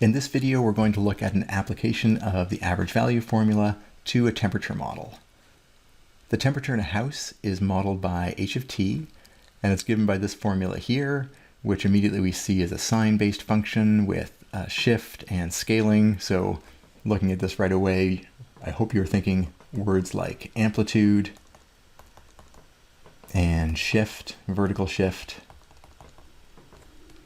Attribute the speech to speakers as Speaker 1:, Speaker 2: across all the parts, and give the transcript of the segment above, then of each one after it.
Speaker 1: In this video, we're going to look at an application of the average value formula to a temperature model. The temperature in a house is modeled by h of t, and it's given by this formula here, which immediately we see as a sine-based function with shift and scaling. So looking at this right away, I hope you're thinking words like amplitude and shift, vertical shift,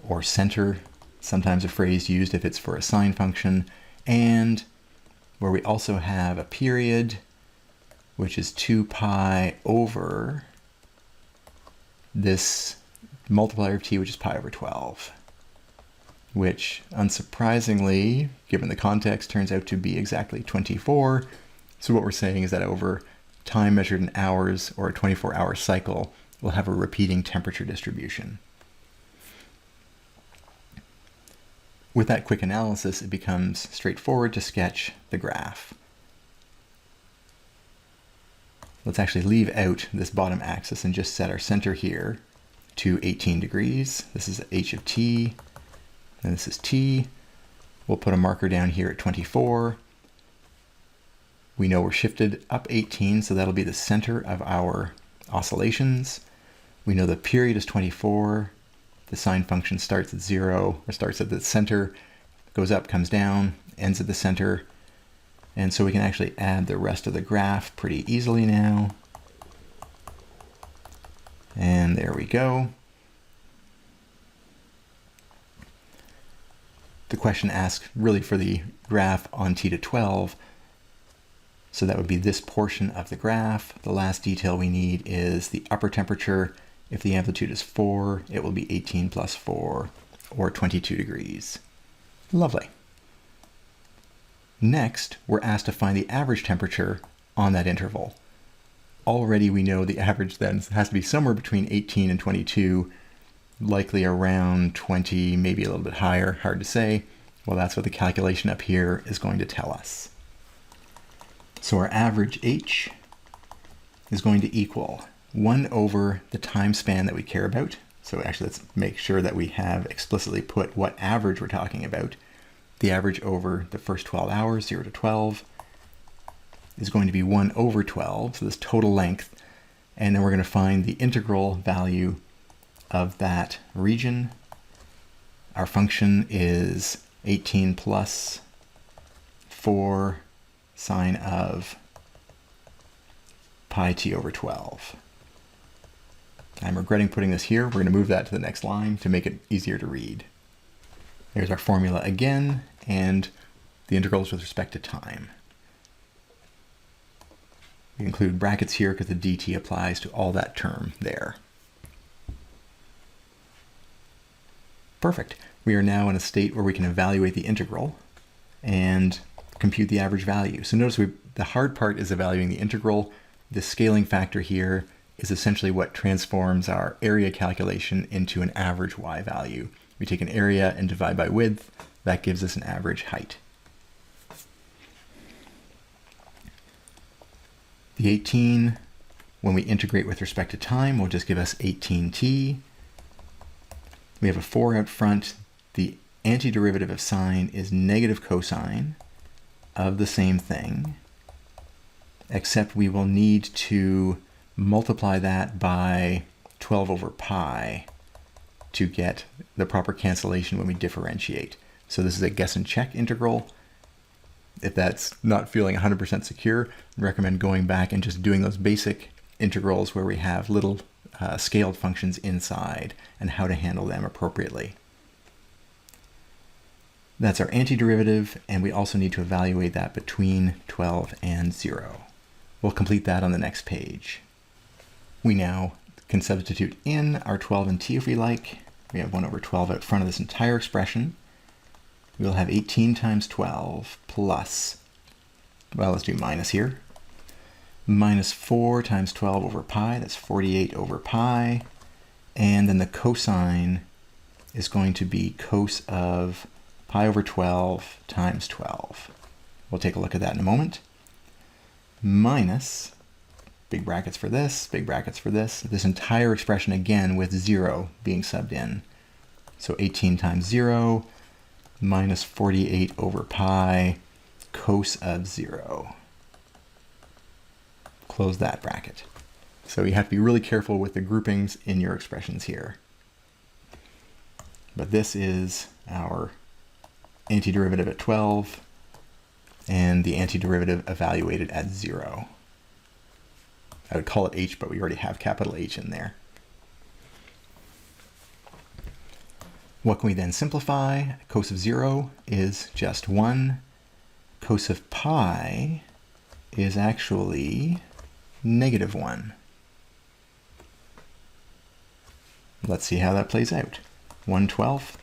Speaker 1: or center, sometimes a phrase used if it's for a sine function, and where we also have a period, which is 2 pi over this multiplier of t, which is pi over 12, which unsurprisingly, given the context, turns out to be exactly 24. So what we're saying is that over time measured in hours, or a 24-hour cycle, we'll have a repeating temperature distribution. With that quick analysis, it becomes straightforward to sketch the graph. Let's actually leave out this bottom axis and just set our center here to 18 degrees. This is h of t, and this is t. We'll put a marker down here at 24. We know we're shifted up 18, so that'll be the center of our oscillations. We know the period is 24. The sine function starts at 0, or starts at the center, goes up, comes down, ends at the center. And so we can actually add the rest of the graph pretty easily now. And there we go. The question asks really for the graph on t to 12. So that would be this portion of the graph. The last detail we need is the upper temperature. If the amplitude is 4, it will be 18 plus 4, or 22 degrees. Lovely. Next, we're asked to find the average temperature on that interval. Already we know the average then has to be somewhere between 18 and 22, likely around 20, maybe a little bit higher, hard to say. Well, that's what the calculation up here is going to tell us. So our average h is going to equal 1 over the time span that we care about. So actually, let's make sure that we have explicitly put what average we're talking about. The average over the first 12 hours, 0 to 12, is going to be 1 over 12, so this total length. And then we're going to find the integral value of that region. Our function is 18 plus 4 sine of pi t over 12. I'm regretting putting this here. We're going to move that to the next line to make it easier to read. There's our formula again, and the integrals with respect to time. We include brackets here because the dt applies to all that term there. Perfect. We are now in a state where we can evaluate the integral and compute the average value. So notice the hard part is evaluating the integral. The scaling factor here is essentially what transforms our area calculation into an average y value. We take an area and divide by width. That gives us an average height. The 18, when we integrate with respect to time, will just give us 18t. We have a 4 out front. The antiderivative of sine is negative cosine of the same thing, except we will need to multiply that by 12 over pi to get the proper cancellation when we differentiate. So this is a guess and check integral. If that's not feeling 100% secure, I recommend going back and just doing those basic integrals where we have little scaled functions inside and how to handle them appropriately. That's our antiderivative, and we also need to evaluate that between 12 and 0. We'll complete that on the next page. We now can substitute in our 12 and t if we like. We have 1 over 12 out front of this entire expression. We'll have 18 times 12 plus, well, let's do minus here, minus 4 times 12 over pi, that's 48 over pi. And then the cosine is going to be cos of pi over 12 times 12. We'll take a look at that in a moment. Minus, big brackets for this, big brackets for this entire expression again with 0 being subbed in. So 18 times 0 minus 48 over pi cos of 0. Close that bracket. So you have to be really careful with the groupings in your expressions here. But this is our antiderivative at 12 and the antiderivative evaluated at 0. I would call it h, but we already have capital H in there. What can we then simplify? Cos of 0 is just 1. Cos of pi is actually negative 1. Let's see how that plays out. 1/12.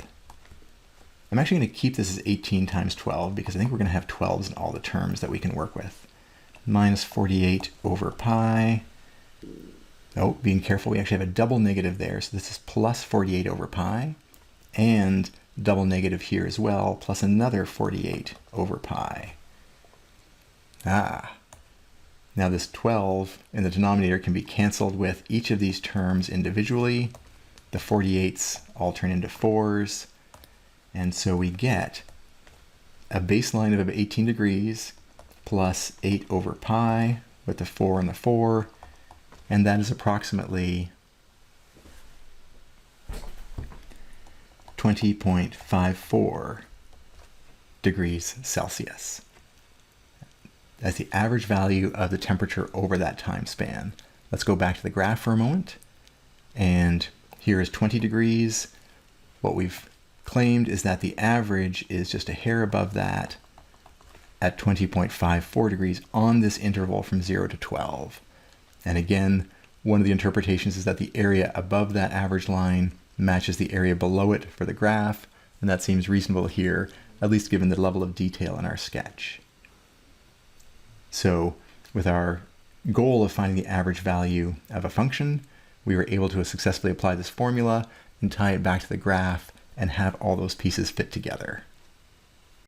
Speaker 1: I'm actually going to keep this as 18 times 12 because I think we're going to have 12s in all the terms that we can work with. Minus 48 over pi. Oh, being careful, we actually have a double negative there, so this is plus 48 over pi, and double negative here as well, plus another 48 over pi. Now this 12 in the denominator can be canceled with each of these terms individually. The 48s all turn into 4s, and so we get a baseline of 18 degrees plus 8 over pi with the 4 and the 4, and that is approximately 20.54 degrees Celsius. That's the average value of the temperature over that time span. Let's go back to the graph for a moment, and here is 20 degrees. What we've claimed is that the average is just a hair above that at 20.54 degrees on this interval from 0 to 12. And again, one of the interpretations is that the area above that average line matches the area below it for the graph, and that seems reasonable here, at least given the level of detail in our sketch. So with our goal of finding the average value of a function, we were able to successfully apply this formula and tie it back to the graph and have all those pieces fit together.